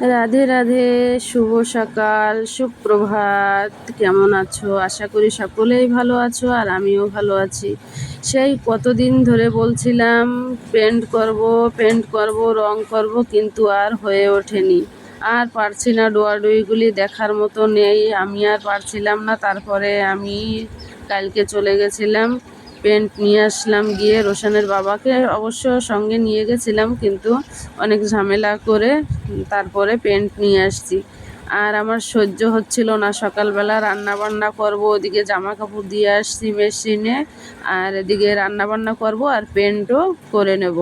রাধে রাধে, শুভ সকাল, সুপ্রভাত। কেমন আছো? আশা করি সকলেই ভালো আছো, আর আমিও ভালো আছি। সেই কতদিন ধরে বলছিলাম পেন্ট করব, রং করব, কিন্তু আর হয়ে ওঠেনি। আর পারছি না, ডোয়াডুইগুলি দেখার মতো নেই, আমি আর পারছিলাম না। তারপরে আমি কালকে চলে গেছিলাম, পেন্ট নিয়ে আসলাম। গিয়ে রোশনের বাবাকে অবশ্য সঙ্গে নিয়ে গেছিলাম, কিন্তু অনেক ঝামেলা করে তারপরে পেন্ট নিয়ে আসছি। আর আমার সহ্য হচ্ছিল না, সকালবেলা রান্না বান্না করব, ওদিকে জামা কাপড় দিয়ে আসছি মেশিনে, আর এদিকে রান্না বান্না করব আর পেন্টও করে নেব।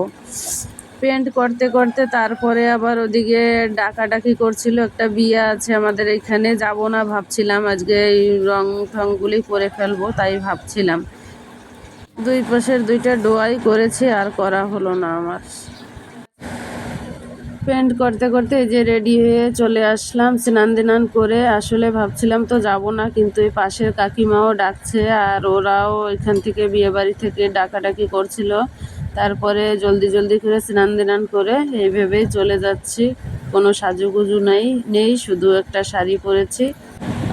পেন্ট করতে করতে তারপরে আবার ওদিকে ডাকাডাকি করছিল, একটা বিয়ে আছে আমাদের এখানে, যাব না ভাবছিলাম। আজকে এই রং ঠংগুলি করে ফেলবো, তাই ভাবছিলাম। দুই পাশের দুইটা ডোয়াই করেছি, আর করা হলো না আমার। পেন্ট করতে করতে এই যে রেডি হয়ে চলে আসলাম, স্নান দিনান করে। আসলে ভাবছিলাম তো যাব না, কিন্তু এই পাশের কাকিমাও ডাকছে, আর ওরাও এখান থেকে বিয়ে বাড়ি থেকে ডাকাডাকি করছিল। তারপরে জলদি জলদি করে স্নান দিনান করে এই ভেবেই চলে যাচ্ছি। কোনো সাজুগুজু নেই, শুধু একটা শাড়ি পরেছি।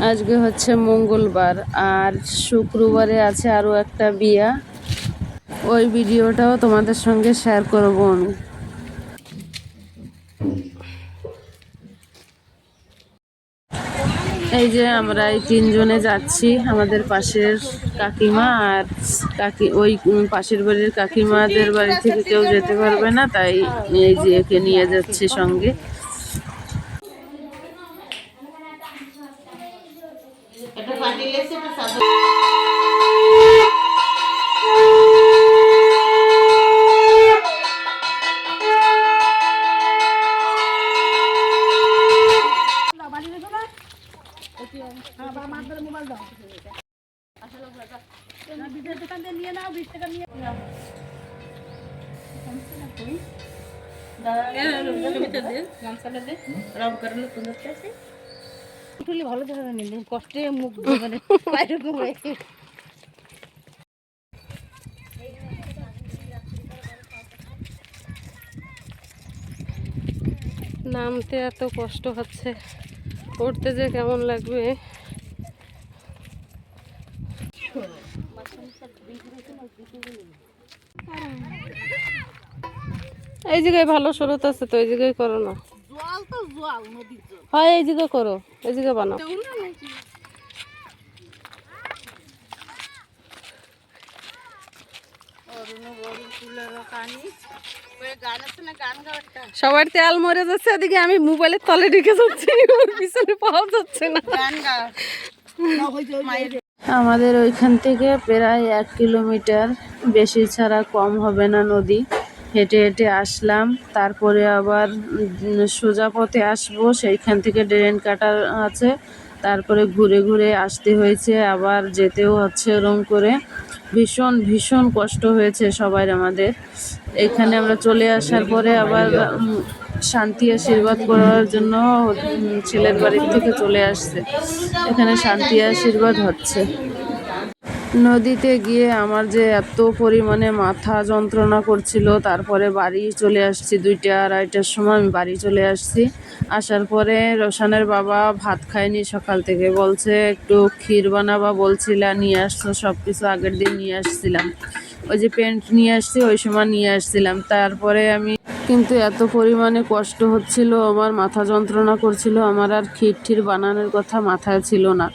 আজকে হচ্ছে মঙ্গলবার, আর শুক্রবারে আছে আরও একটা বিয়া। ওই ভিডিওটাও তোমাদের সঙ্গে শেয়ার করব আমি। এই যে আমরা এই তিনজনে যাচ্ছি, আমাদের পাশের কাকিমা আর ওই পাশের বাড়ির কাকিমাদের বাড়ি থেকে কেউ যেতে পারবে না, তাই এই যে একে নিয়ে যাচ্ছি সঙ্গে। ভালো দেখা যায়, কষ্টে মুখ নামতে এত কষ্ট হচ্ছে, উঠতে যে কেমন লাগবে। এই জায়গায় ভালো স্রোত আছে, তো এই জায়গায় করো না। হয় এই জায়গায় করো, এই জায়গায় বানাও। সবার তেল মরে যাচ্ছে, এদিকে আমি মোবাইলের তলে ঢুকে যাচ্ছি, পিছনে পাওয়া যাচ্ছে না। আমাদের ওইখান থেকে প্রায় 1 কিলোমিটার, বেশি ছাড়া কম হবে না নদী। হেঁটে হেঁটে আসলাম, তারপরে আবার সোজা পথে আসবো, সেইখান থেকে ড্রেন কাটা আছে, তারপরে ঘুরে ঘুরে আসতে হয়েছে, আবার যেতেও হচ্ছে ওরম করে। ভীষণ ভীষণ কষ্ট হয়েছে সবার আমাদের। এখানে আমরা চলে আসার পরে আবার শান্তি আশীর্বাদ করার জন্য ছেলের বাড়ির থেকে চলে আসছে, এখানে শান্তি আশীর্বাদ হচ্ছে। নদীতে গিয়ে আমার যে এত পরিমাণে মাথা যন্ত্রণা করছিল, তারপরে বাড়ি চলে আসছি। 2টা-2:30টার সময় আমি বাড়ি চলে আসছি। আসার পরে রোশানের বাবা ভাত খায়নি সকাল থেকে, বলছে একটু ক্ষীর বানাবা বলছিলা, নিয়ে আসছো সব কিছু, আগের দিন নিয়ে আসছিলাম। ওই যে পেন্ট নিয়ে আসছি, ওই সময় নিয়ে আসছিলাম। তারপরে আমি কিন্তু এত পরিমাণে কষ্ট হচ্ছিল, আমার মাথা যন্ত্রণা করছিল, আমার আর ক্ষীর বানানোর কথা মাথায় ছিল না।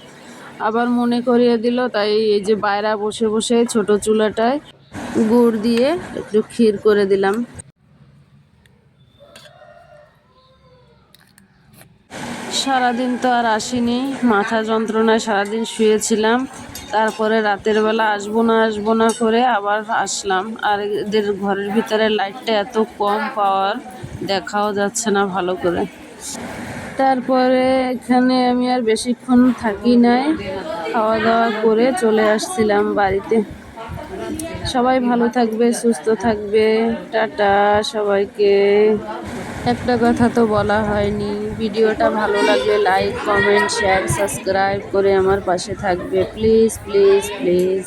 আবার মনে করিয়ে দিল, তাই এই যে বাইরে বসে বসে ছোট চুলাটায় গুড় দিয়ে একটু ক্ষীর করে দিলাম। সারাদিন তো আর আসিনি, মাথা যন্ত্রণায় সারাদিন শুয়েছিলাম। তারপরে রাতের বেলা আসবো না করে আবার আসলাম। আর এদের ঘরের ভিতরে লাইটটা এত কম পাওয়ার, দেখাও যাচ্ছে না ভালো করে। তারপরে এখানে আমি আর বেশিক্ষণ থাকি নাই, খাওয়া দাওয়া করে চলে আসছিলাম বাড়িতে। সবাই ভালো থাকবে, সুস্থ থাকবে, টাটা সবাইকে। একটা কথা তো বলা হয়নি, ভিডিওটা ভালো লাগলে লাইক, কমেন্ট, শেয়ার, সাবস্ক্রাইব করে আমার পাশে থাকবে, প্লিজ প্লিজ প্লিজ।